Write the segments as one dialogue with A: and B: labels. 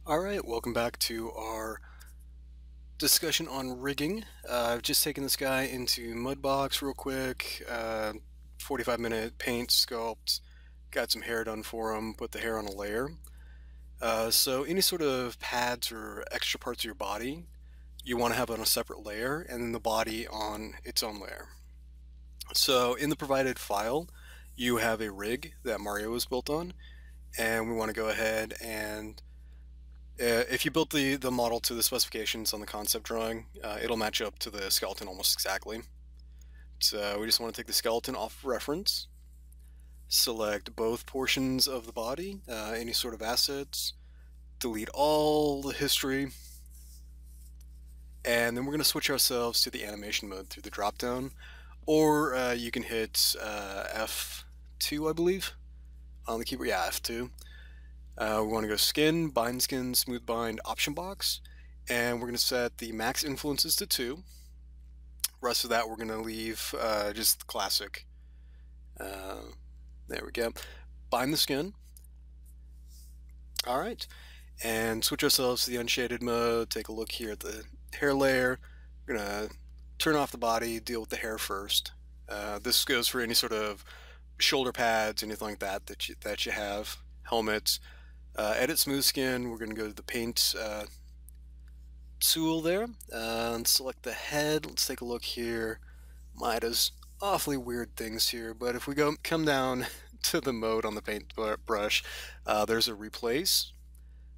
A: Alright, welcome back to our discussion on rigging. I've just taken this guy into Mudbox real quick, 45-minute paint, sculpt, got some hair done for him, put the hair on a layer. So any sort of pads or extra parts of your body, you want to have on a separate layer, and then the body on its own layer. So in the provided file, you have a rig that Mario was built on, and we want to go ahead and if you built the model to the specifications on the concept drawing, it'll match up to the skeleton almost exactly. So we just want to take the skeleton off reference, select both portions of the body, any sort of assets, delete all the history, and then we're going to switch ourselves to the animation mode through the drop-down, or you can hit F2, I believe, on the keyboard. Yeah, F2. We want to go skin, bind skin, smooth bind, option box, and we're going to set the max influences to 2. Rest of that we're going to leave just classic. There we go. Bind the skin. Alright, and switch ourselves to the unshaded mode. Take a look here at the hair layer. We're going to turn off the body, deal with the hair first. This goes for any sort of shoulder pads, anything like that that you have, helmets. Edit smooth skin, we're going to go to the paint tool there and select the head. Let's take a look here. Maya does awfully weird things here, but if we come down to the mode on the paint brush, there's a replace,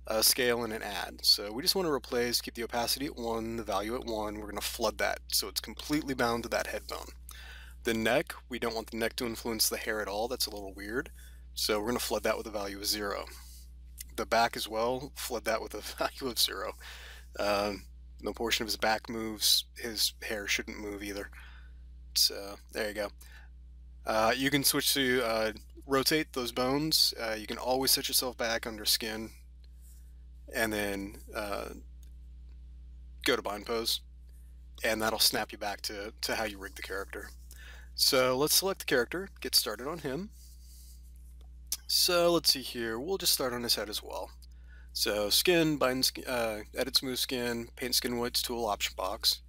A: a scale, and an add. So we just want to replace, keep the opacity at 1, the value at 1. We're going to flood that so it's completely bound to that head bone. The neck, we don't want the neck to influence the hair at all. That's a little weird. So we're going to flood that with a value of 0. The back as well, flood that with a value of 0. No portion of his back moves, his hair shouldn't move either. So there you go. You can switch to rotate those bones. You can always set yourself back under skin, and then go to bind pose, and that'll snap you back to how you rig the character. So let's select the character, get started on him. So let's see here, we'll just start on his head as well. So skin, bind, edit smooth skin, paint skin whites tool, option box.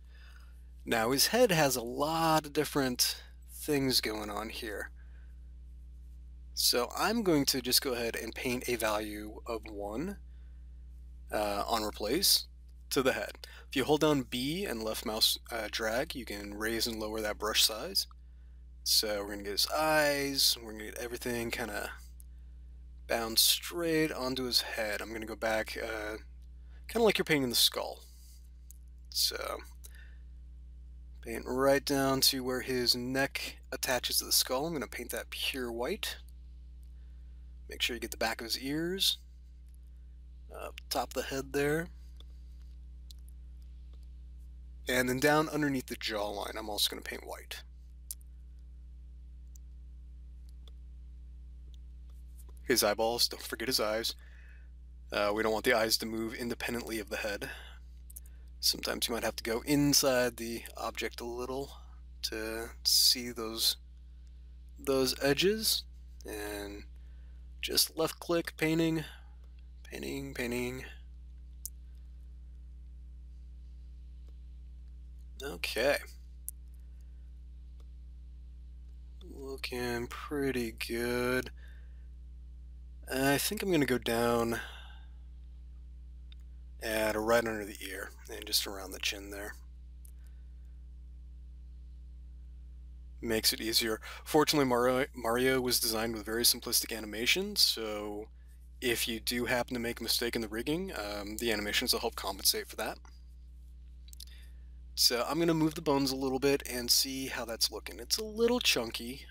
A: Now his head has a lot of different things going on here. So I'm going to just go ahead and paint a value of 1 on replace to the head. If you hold down B and left mouse drag, you can raise and lower that brush size. So we're going to get his eyes, we're going to get everything kind of bound straight onto his head. I'm going to go back kind of like you're painting the skull. So paint right down to where his neck attaches to the skull. I'm going to paint that pure white. Make sure you get the back of his ears, up top of the head there, and then down underneath the jawline I'm also going to paint white. His eyeballs, don't forget his eyes. We don't want the eyes to move independently of the head. Sometimes you might have to go inside the object a little to see those edges. And just left click, painting, painting, painting. Okay. Looking pretty good. I think I'm going to go down at right under the ear and just around the chin there. Makes it easier. Fortunately, Mario was designed with very simplistic animations, so if you do happen to make a mistake in the rigging, the animations will help compensate for that. So I'm going to move the bones a little bit and see how that's looking. It's a little chunky,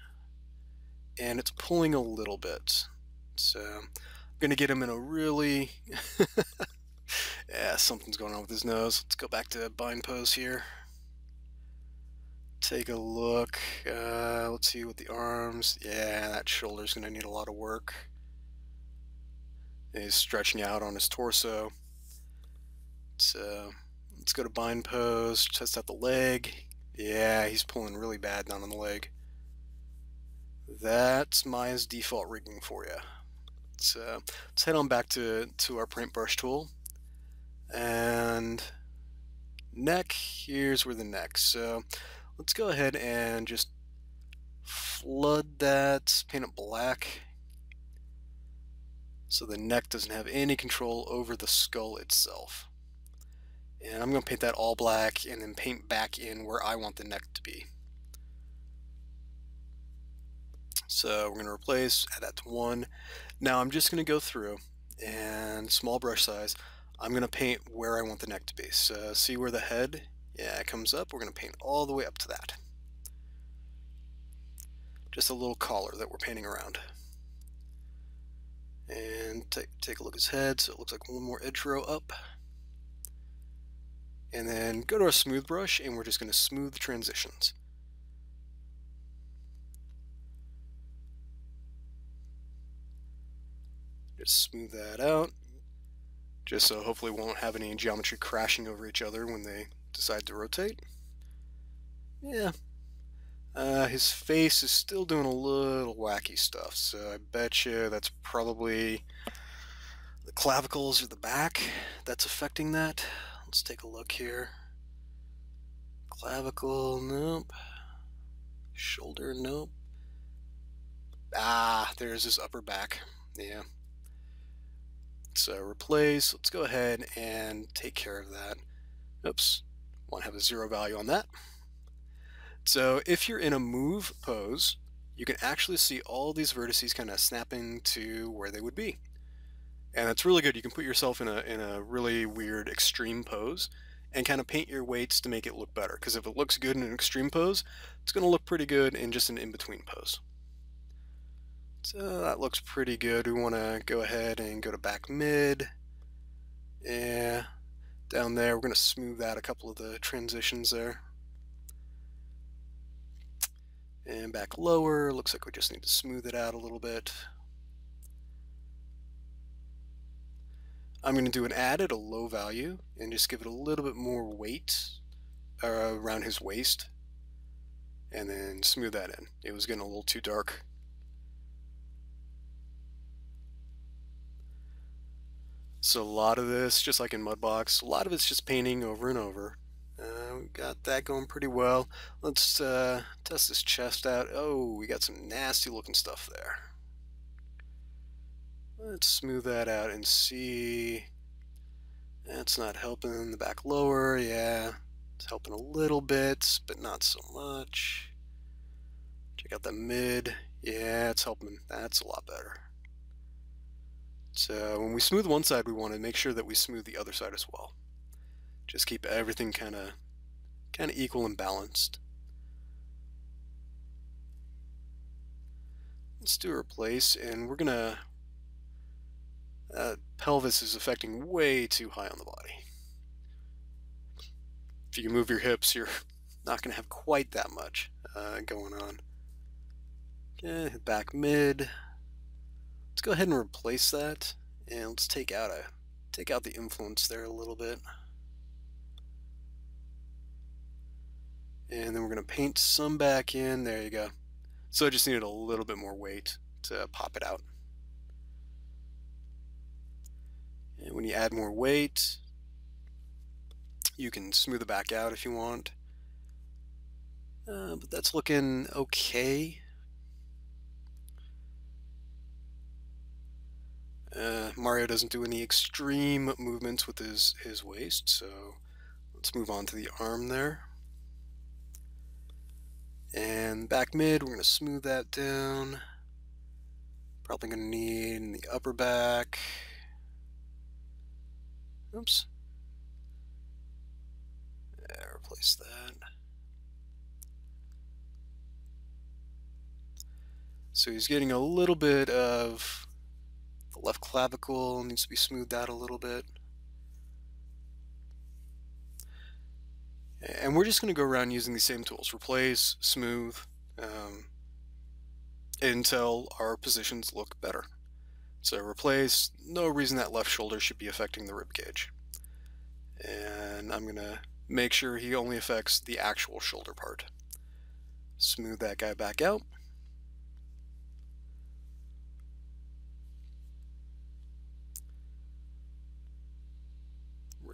A: and it's pulling a little bit. So I'm going to get him in a really... yeah, something's going on with his nose. Let's go back to bind pose here. Take a look. Let's see with the arms. Yeah, that shoulder's going to need a lot of work. He's stretching out on his torso. So let's go to bind pose, test out the leg. Yeah, he's pulling really bad down on the leg. That's Maya's default rigging for you. So let's head on back to our paintbrush tool And neck, here's where the neck. So let's go ahead and just flood that, paint it black, so the neck doesn't have any control over the skull itself. And I'm going to paint that all black and then paint back in where I want the neck to be. So we're going to replace, add that to 1. Now I'm just going to go through and small brush size, I'm going to paint where I want the neck to be. So see where the head, yeah, it comes up, we're going to paint all the way up to that. Just a little collar that we're painting around. And take a look at his head, so it looks like one more edge row up. And then go to our smooth brush and we're just going to smooth the transitions. Just smooth that out, just so hopefully we won't have any geometry crashing over each other when they decide to rotate. Yeah. His face is still doing a little wacky stuff, so I bet you that's probably the clavicles or the back that's affecting that. Let's take a look here. Clavicle, nope. Shoulder, nope. Ah, there's his upper back. Yeah. So replace, let's go ahead and take care of that. Oops, want to have a 0 value on that. So if you're in a move pose, you can actually see all these vertices kind of snapping to where they would be. And that's really good. You can put yourself in a really weird extreme pose and kind of paint your weights to make it look better. Because if it looks good in an extreme pose, it's going to look pretty good in just an in-between pose. So that looks pretty good. We want to go ahead and go to back mid. Yeah, down there, we're going to smooth out a couple of the transitions there. And back lower, looks like we just need to smooth it out a little bit. I'm going to do an add at a low value and just give it a little bit more weight around his waist. And then smooth that in. It was getting a little too dark. So a lot of this, just like in Mudbox, a lot of it's just painting over and over. We got that going pretty well. Let's test this chest out. Oh, we got some nasty looking stuff there. Let's smooth that out and see. That's not helping. The back lower, yeah. It's helping a little bit, but not so much. Check out the mid. Yeah, it's helping. That's a lot better. So when we smooth one side, we want to make sure that we smooth the other side as well. Just keep everything kind of equal and balanced. Let's do a replace, and we're gonna pelvis is affecting way too high on the body. If you move your hips, you're not gonna have quite that much going on. Okay, back mid. Let's go ahead and replace that, and let's take out the influence there a little bit. And then we're going to paint some back in. There you go. So I just needed a little bit more weight to pop it out. And when you add more weight, you can smooth it back out if you want. But that's looking okay. Mario doesn't do any extreme movements with his waist, so let's move on to the arm there. And back mid, we're going to smooth that down. Probably going to need in the upper back. Oops. Replace that. So he's getting a little bit of the left clavicle, needs to be smoothed out a little bit. And we're just going to go around using these same tools, replace, smooth, until our positions look better. So replace, no reason that left shoulder should be affecting the rib cage. And I'm going to make sure he only affects the actual shoulder part. Smooth that guy back out.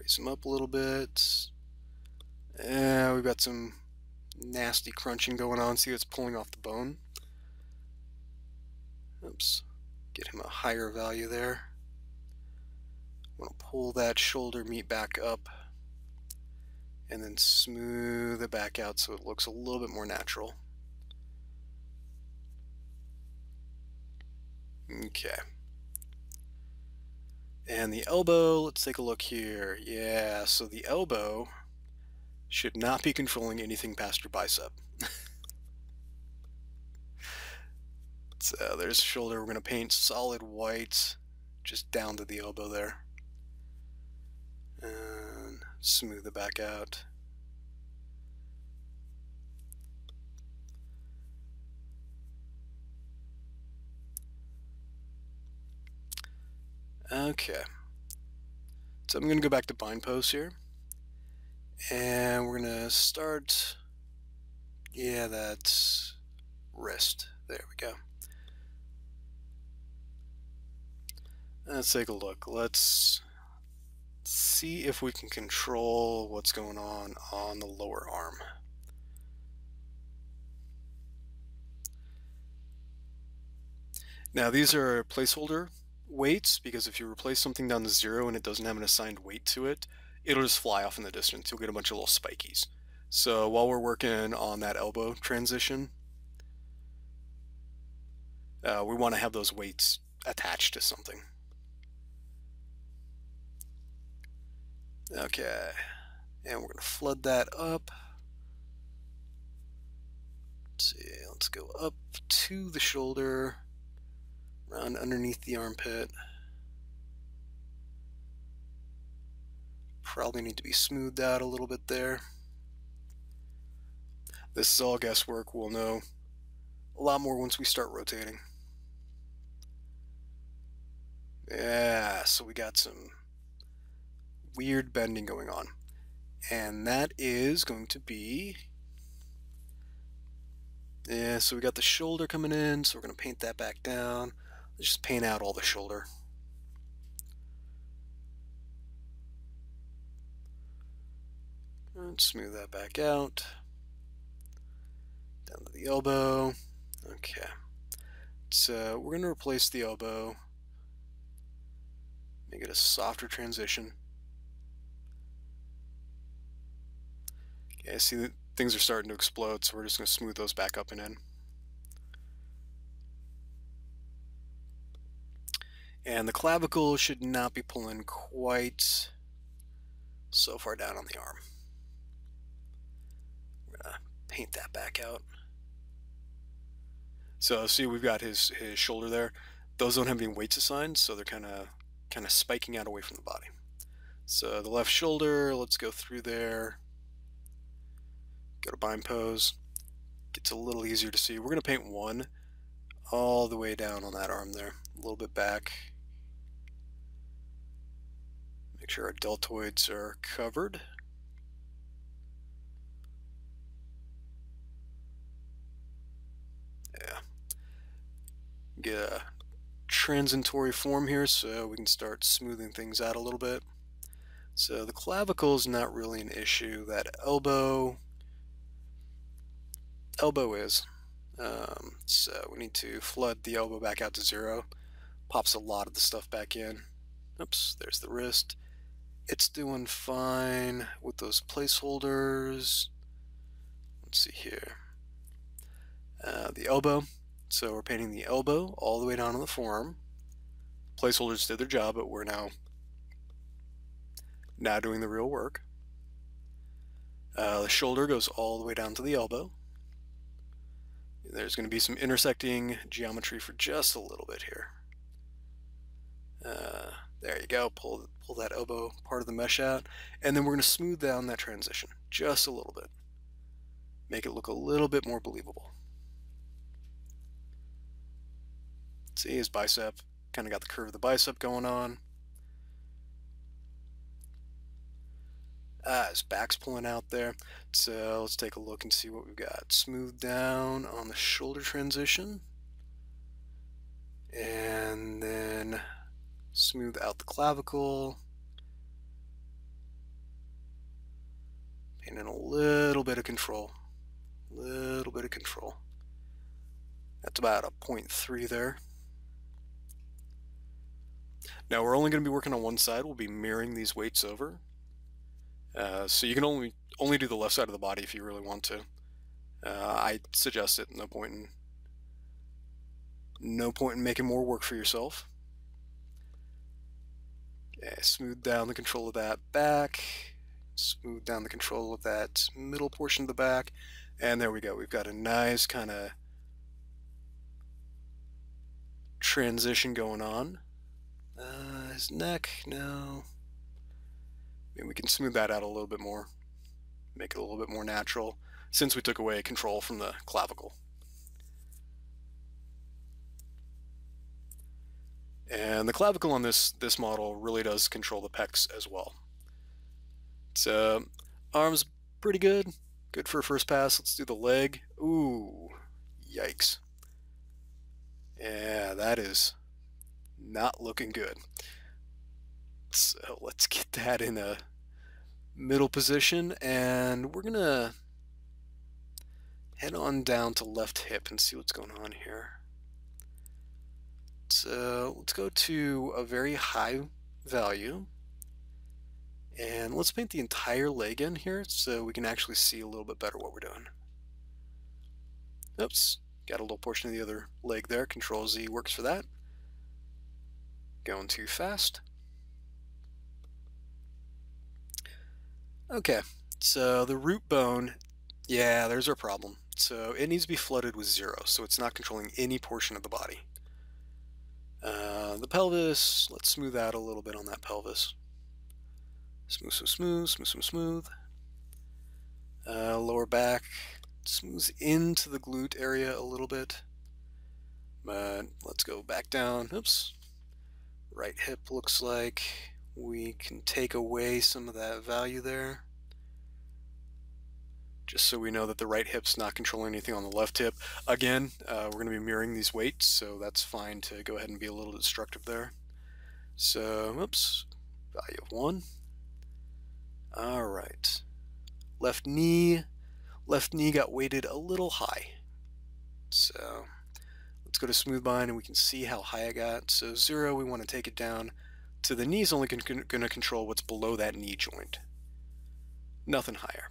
A: Raise him up a little bit. And we've got some nasty crunching going on. See, it's pulling off the bone. Oops. Get him a higher value there. I'm going to pull that shoulder meat back up and then smooth it back out so it looks a little bit more natural. Okay. And the elbow, let's take a look here. Yeah, so the elbow should not be controlling anything past your bicep. So there's the shoulder. We're going to paint solid white just down to the elbow there. And smooth it back out. Okay. So I'm going to go back to bind pose here. And we're going to start, yeah, that's wrist. There we go. Let's take a look. Let's see if we can control what's going on the lower arm. Now these are placeholder weights, because if you replace something down to 0 and it doesn't have an assigned weight to it, it'll just fly off in the distance. You'll get a bunch of little spikies. So while we're working on that elbow transition, we want to have those weights attached to something. Okay, and we're going to flood that up. Let's see, let's go up to the shoulder, around underneath the armpit. Probably need to be smoothed out a little bit there. This is all guesswork. We'll know a lot more once we start rotating. Yeah, so we got some weird bending going on. And that is going to be, yeah, so we got the shoulder coming in, so we're going to paint that back down. Let's just paint out all the shoulder. And smooth that back out. Down to the elbow. Okay. So we're going to replace the elbow. Make it a softer transition. Okay, I see that things are starting to explode, so we're just going to smooth those back up and in. And the clavicle should not be pulling quite so far down on the arm. We're going to paint that back out. So see, we've got his shoulder there. Those don't have any weights assigned, so they're kind of spiking out away from the body. So the left shoulder, let's go through there. Go to bind pose. Gets a little easier to see. We're going to paint one all the way down on that arm there. A little bit back. Make sure our deltoids are covered. Yeah. Get a transitory form here so we can start smoothing things out a little bit. So the clavicle is not really an issue. That elbow is. So we need to flood the elbow back out to 0. Pops a lot of the stuff back in. Oops, there's the wrist. It's doing fine with those placeholders. Let's see here. The elbow. So we're painting the elbow all the way down on the forearm. Placeholders did their job, but we're now doing the real work. The shoulder goes all the way down to the elbow. There's going to be some intersecting geometry for just a little bit here. There you go. Pull that elbow part of the mesh out, and then we're going to smooth down that transition just a little bit. Make it look a little bit more believable. See his bicep, kind of got the curve of the bicep going on. His back's pulling out there. So let's take a look and see what we've got. Smooth down on the shoulder transition. And then smooth out the clavicle. Taking in a little bit of control. Little bit of control. That's about a 0.3 there. Now we're only going to be working on one side. We'll be mirroring these weights over. So you can only do the left side of the body if you really want to. I suggest it. No point in making more work for yourself. Okay, smooth down the control of that back. Smooth down the control of that middle portion of the back. And there we go. We've got a nice kind of transition going on. His neck, no. Maybe we can smooth that out a little bit more. Make it a little bit more natural since we took away control from the clavicle. And the clavicle on this model really does control the pecs as well. So arms pretty good. Good for a first pass. Let's do the leg. Ooh, yikes. Yeah, that is not looking good. So let's get that in a middle position, and we're gonna head on down to left hip and see what's going on here. So let's go to a very high value, and let's paint the entire leg in here so we can actually see a little bit better what we're doing. Oops, got a little portion of the other leg there. Control Z works for that. Going too fast. Okay, so the root bone, yeah, there's our problem. So it needs to be flooded with 0, so it's not controlling any portion of the body. The pelvis, let's smooth out a little bit on that pelvis. Smooth, smooth, smooth, smooth, smooth, smooth. Lower back, smooth into the glute area a little bit. But let's go back down. Oops. Right hip looks like we can take away some of that value there. Just so we know that the right hip's not controlling anything on the left hip. Again, we're going to be mirroring these weights, so that's fine to go ahead and be a little destructive there. So, oops, value of 1. All right. Left knee got weighted a little high. So let's go to smooth bind and we can see how high I got. So 0, we want to take it down to the knee's only going to control what's below that knee joint. Nothing higher.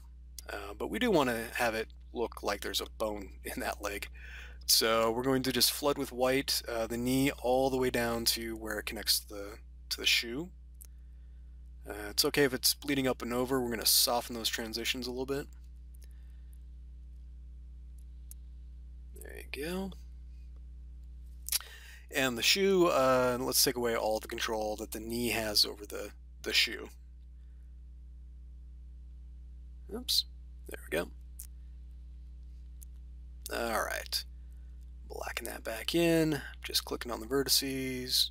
A: But we do want to have it look like there's a bone in that leg. So we're going to just flood with white the knee all the way down to where it connects to the shoe. It's okay if it's bleeding up and over. We're going to soften those transitions a little bit. There you go. And the shoe, let's take away all the control that the knee has over the shoe. Oops, there we go. All right, blacken that back in, just clicking on the vertices.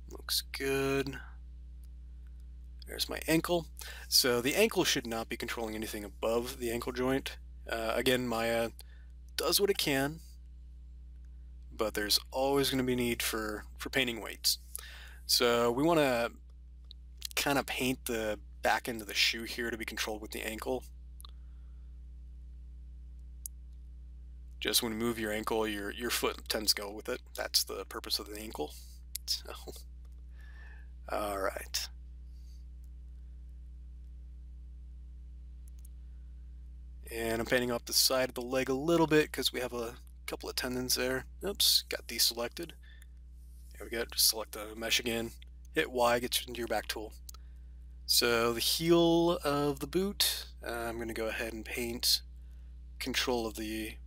A: Looks good. There's my ankle. So the ankle should not be controlling anything above the ankle joint. Again, Maya does what it can, but there's always going to be need for painting weights. So we want to kind of paint the back end of the shoe here to be controlled with the ankle. Just when you move your ankle, your foot tends to go with it. That's the purpose of the ankle. So, all right. And I'm painting up the side of the leg a little bit because we have a couple of tendons there. Oops, got deselected. There we go, just select the mesh again. Hit Y, get into your back tool. So the heel of the boot, I'm going to go ahead and paint control of a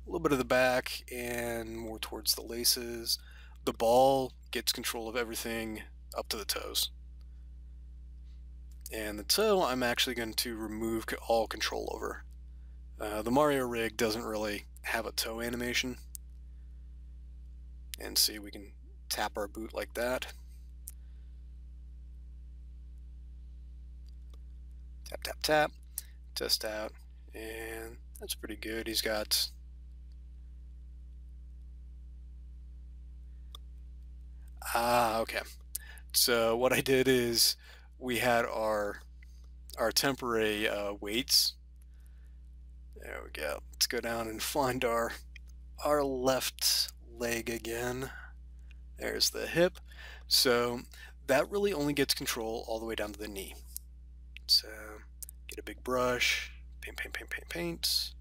A: little bit of the back and more towards the laces. The ball gets control of everything up to the toes. And the toe, I'm actually going to remove all control over. The Mario rig doesn't really have a toe animation. And see, we can tap our boot like that. Tap, tap, tap. Test out. And that's pretty good. He's got... okay. So what I did is we had our our temporary weights. There we go. Let's go down and find our left leg again. There's the hip. So that really only gets control all the way down to the knee. So get a big brush, paint, paint, paint, paint, paint,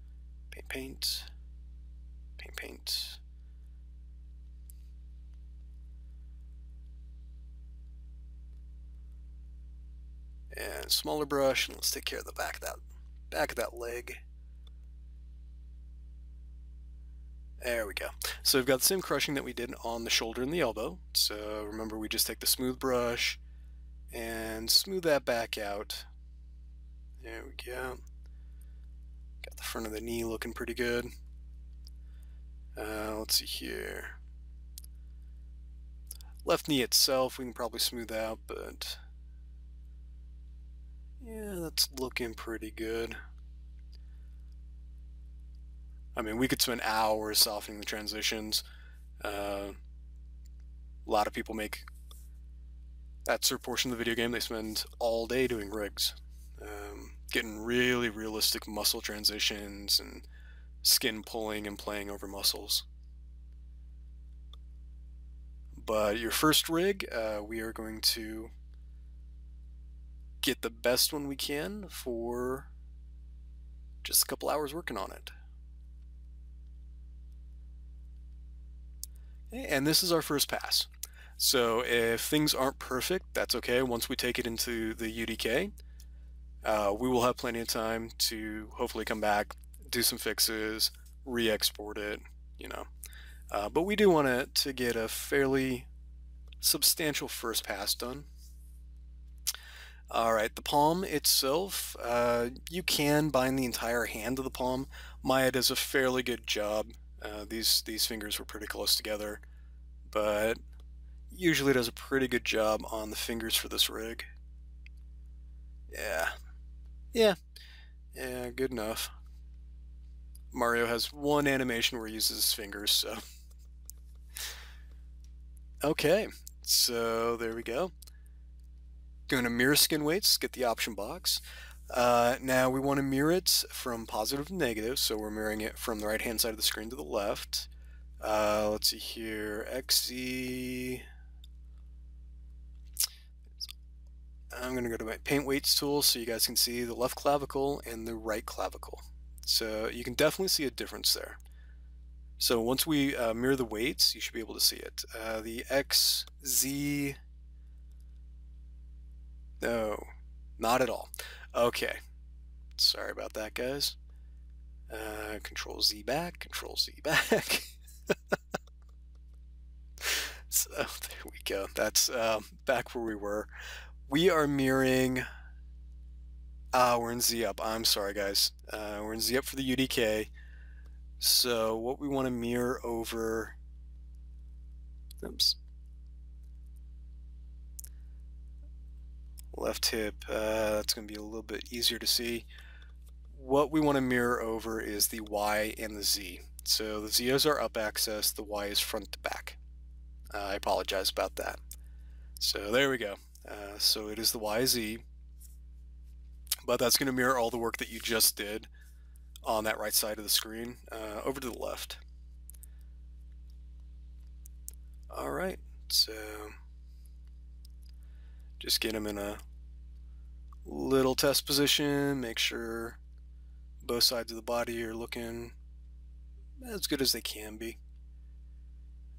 A: paint, paint, paint, paint. And smaller brush, and let's take care of the back of that leg. There we go. So we've got the same crushing that we did on the shoulder and the elbow. So remember, we just take the smooth brush and smooth that back out. There we go. Got the front of the knee looking pretty good. Let's see here. Left knee itself, we can probably smooth out, but yeah, that's looking pretty good. I mean, we could spend hours softening the transitions. A lot of people make that certain portion of the video game, they spend all day doing rigs. Getting really realistic muscle transitions and skin pulling and playing over muscles. But your first rig, we are going to get the best one we can for just a couple hours working on it. And this is our first pass. So if things aren't perfect, that's okay. Once we take it into the UDK, we will have plenty of time to hopefully come back, do some fixes, re-export it, you know. But we do want to get a fairly substantial first pass done. All right, the palm itself, you can bind the entire hand to the palm. Maya does a fairly good job. These fingers were pretty close together, but usually does a pretty good job on the fingers for this rig. Yeah, good enough. Mario has one animation where he uses his fingers, so. Okay, so there we go. Going to mirror skin weights, get the option box. Now we want to mirror it from positive to negative, so we're mirroring it from the right hand side of the screen to the left. Let's see here, XZ. I'm going to go to my paint weights tool so you guys can see the left clavicle and the right clavicle. So you can definitely see a difference there. So once we mirror the weights, you should be able to see it. The XZ, no, not at all. Okay, sorry about that, guys. Control Z back, Control Z back. So there we go. That's back where we were. We are mirroring. We're in Z up. I'm sorry, guys. We're in Z up for the UDK. So what we want to mirror over. Oops. Left hip. That's going to be a little bit easier to see. What we want to mirror over is the Y and the Z. So the Z is our up axis, the Y is front to back. I apologize about that. So there we go. So it is the YZ, but that's going to mirror all the work that you just did on that right side of the screen over to the left. All right, so just get them in a little test position, make sure both sides of the body are looking as good as they can be.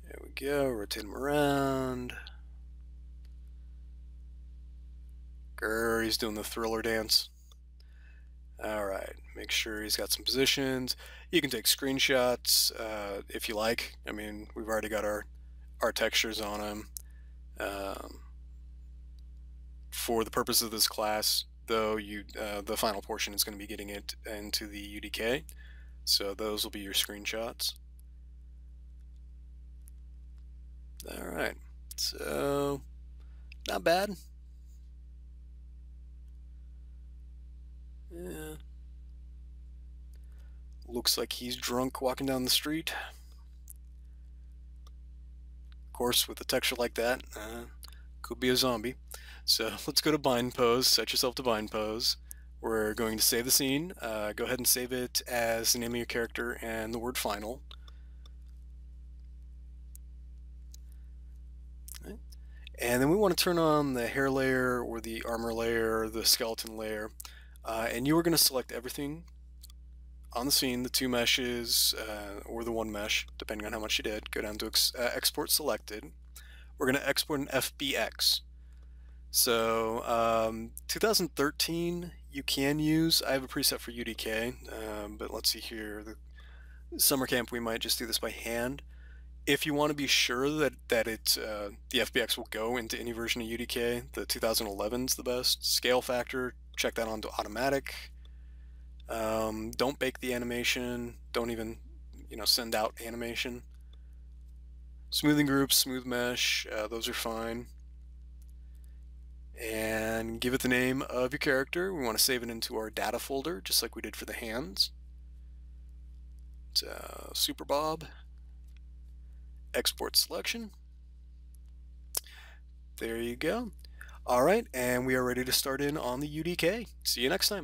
A: There we go, rotate them around. Grr, he's doing the thriller dance. All right, make sure he's got some positions. You can take screenshots if you like. I mean, we've already got our textures on him. For the purpose of this class, though, the final portion is going to be getting it into the UDK. So those will be your screenshots. All right, so not bad. Yeah. Looks like he's drunk walking down the street. Of course, with a texture like that, could be a zombie. So let's go to bind pose, set yourself to bind pose. We're going to save the scene. Go ahead and save it as the name of your character and the word final. Okay. And then we want to turn on the hair layer or the armor layer, the skeleton layer. And you are going to select everything on the scene, the two meshes or the one mesh, depending on how much you did. Go down to export selected. We're going to export an FBX. So 2013 you can use. I have a preset for UDK, but let's see here. The summer camp we might just do this by hand. If you want to be sure that the FBX will go into any version of UDK, the 2011 is the best. Scale factor, check that onto automatic. Don't bake the animation. Don't even send out animation. Smoothing groups, smooth mesh, those are fine. And give it the name of your character. We want to save it into our data folder, just like we did for the hands. It's Super Bob. Export selection. There you go. All right, and we are ready to start in on the UDK. See you next time.